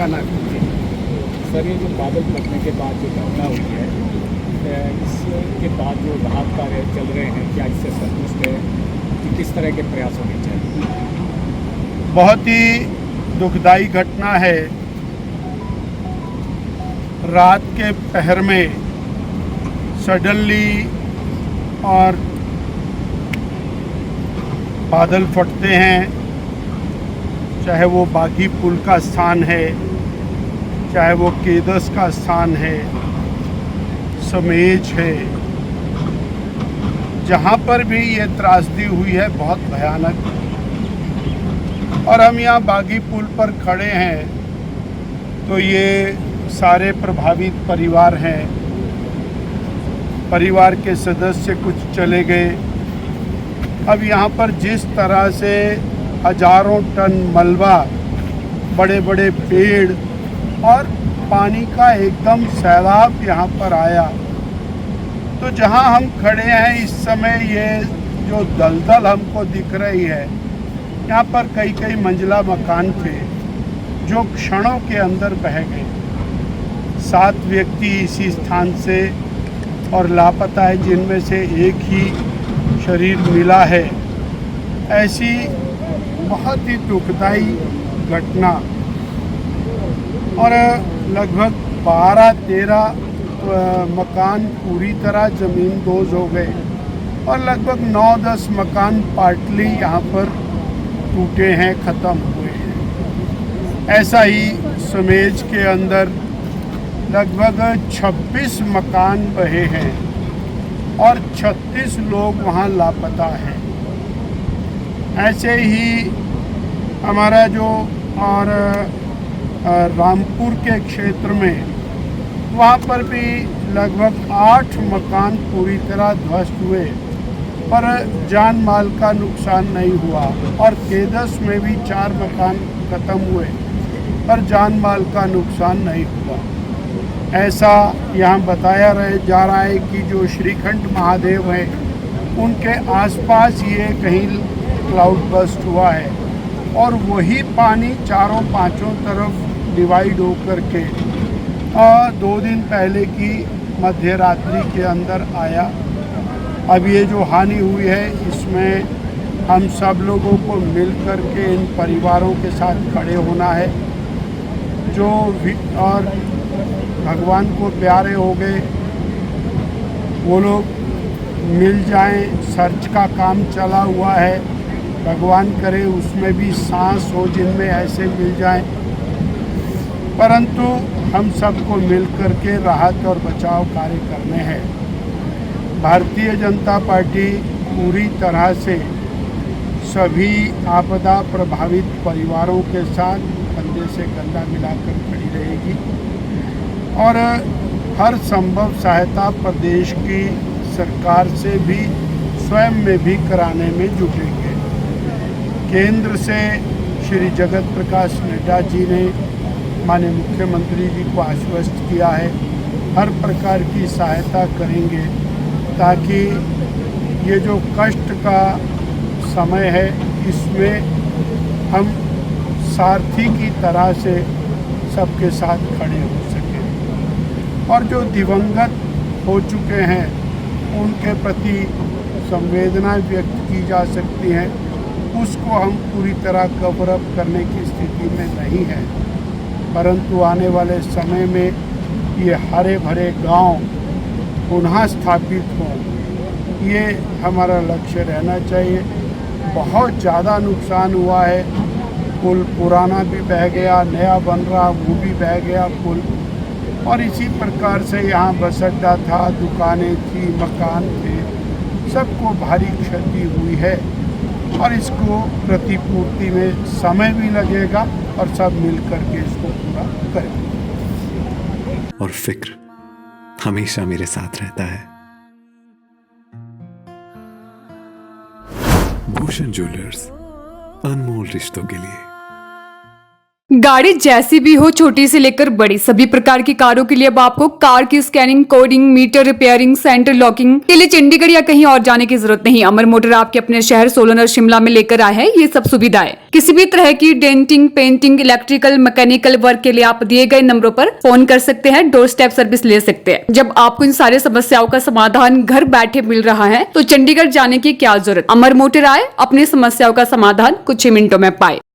ना कीजिए। सर, ये जो बादल फटने के बाद जो घटना हुई है, इसके बाद जो राहत कार्य चल रहे हैं, क्या इससे संतुष्ट है कि किस तरह के प्रयास होने चाहिए? बहुत ही दुखदाई घटना है। रात के पहर में सडनली और बादल फटते हैं, चाहे वो बागी पुल का स्थान है, चाहे वो केदस का स्थान है, समेज है, जहाँ पर भी ये त्रासदी हुई है बहुत भयानक। और हम यहाँ बागी पुल पर खड़े हैं तो ये सारे प्रभावित परिवार हैं। परिवार के सदस्य कुछ चले गए। अब यहाँ पर जिस तरह से हजारों टन मलबा, बड़े बड़े पेड़ और पानी का एकदम सैलाब यहाँ पर आया, तो जहाँ हम खड़े हैं इस समय ये जो दलदल हमको दिख रही है, यहाँ पर कई कई मंजिला मकान थे जो क्षणों के अंदर बह गए। 7 व्यक्ति इसी स्थान से और लापता है, जिनमें से एक ही शरीर मिला है। ऐसी बहुत ही दुखदाई घटना। और लगभग 12-13 मकान पूरी तरह ज़मींदोज़ हो गए और लगभग 9-10 मकान पार्टली यहाँ पर टूटे हैं, ख़त्म हुए हैं। ऐसा ही समेज के अंदर लगभग 26 मकान बहे हैं और 36 लोग वहाँ लापता हैं। ऐसे ही हमारा जो और रामपुर के क्षेत्र में, वहाँ पर भी लगभग 8 मकान पूरी तरह ध्वस्त हुए पर जान माल का नुकसान नहीं हुआ। और केदस में भी 4 मकान ख़त्म हुए पर जान माल का नुकसान नहीं हुआ। ऐसा यहाँ बताया जा रहा है कि जो श्रीखंड महादेव हैं, उनके आसपास ये कहीं क्लाउड बस्ट हुआ है और वही पानी चारों पांचों तरफ डिवाइड होकर के 2 दिन पहले की मध्य रात्रि के अंदर आया। अब ये जो हानि हुई है, इसमें हम सब लोगों को मिल कर के इन परिवारों के साथ खड़े होना है जो और भगवान को प्यारे हो गए, वो लोग मिल जाएं। सर्च का काम चला हुआ है, भगवान करे उसमें भी सांस हो जिनमें ऐसे मिल जाएं। परंतु हम सबको मिल कर के राहत और बचाव कार्य करने हैं। भारतीय जनता पार्टी पूरी तरह से सभी आपदा प्रभावित परिवारों के साथ कंधे से कंधा मिलाकर खड़ी रहेगी और हर संभव सहायता प्रदेश की सरकार से भी स्वयं में भी कराने में जुटेंगे। केंद्र से श्री जगत प्रकाश नड्डा जी ने माननीय मुख्यमंत्री जी को आश्वस्त किया है, हर प्रकार की सहायता करेंगे ताकि ये जो कष्ट का समय है, इसमें हम सारथी की तरह से सबके साथ खड़े हो सकें। और जो दिवंगत हो चुके हैं, उनके प्रति संवेदना व्यक्त की जा सकती है, उसको हम पूरी तरह कवर अप करने की स्थिति में नहीं है। परंतु आने वाले समय में ये हरे भरे गांव पुनः स्थापित हों, ये हमारा लक्ष्य रहना चाहिए। बहुत ज़्यादा नुकसान हुआ है, पुल पुराना भी बह गया, नया बन रहा वो भी बह गया पुल। और इसी प्रकार से यहाँ बस अड्डा था, दुकानें थी, मकान थे, सबको भारी क्षति हुई है और इसको प्रतिपूर्ति में समय भी लगेगा और सब मिल कर के इसको पूरा करेंगे। और फिक्र हमेशा मेरे साथ रहता है। भूषण ज्वेलर्स, अनमोल रिश्तों के लिए। गाड़ी जैसी भी हो, छोटी से लेकर बड़ी, सभी प्रकार की कारों के लिए अब आपको कार की scanning, coding, meter repairing, centre locking के लिए चंडीगढ़ या कहीं और जाने की जरूरत नहीं। अमर मोटर आपके अपने शहर सोलन और शिमला में लेकर आए हैं ये सब सुविधाएं। किसी भी तरह की denting, painting, electrical, mechanical work के लिए आप दिए गए नंबरों पर फोन कर सकते हैं, डोर स्टेप सर्विस ले सकते हैं। जब आपको इन सारे समस्याओं का समाधान घर बैठे मिल रहा है तो चंडीगढ़ जाने की क्या जरूरत। अमर मोटर आए, अपनी समस्याओं का समाधान कुछ ही मिनटों में पाए।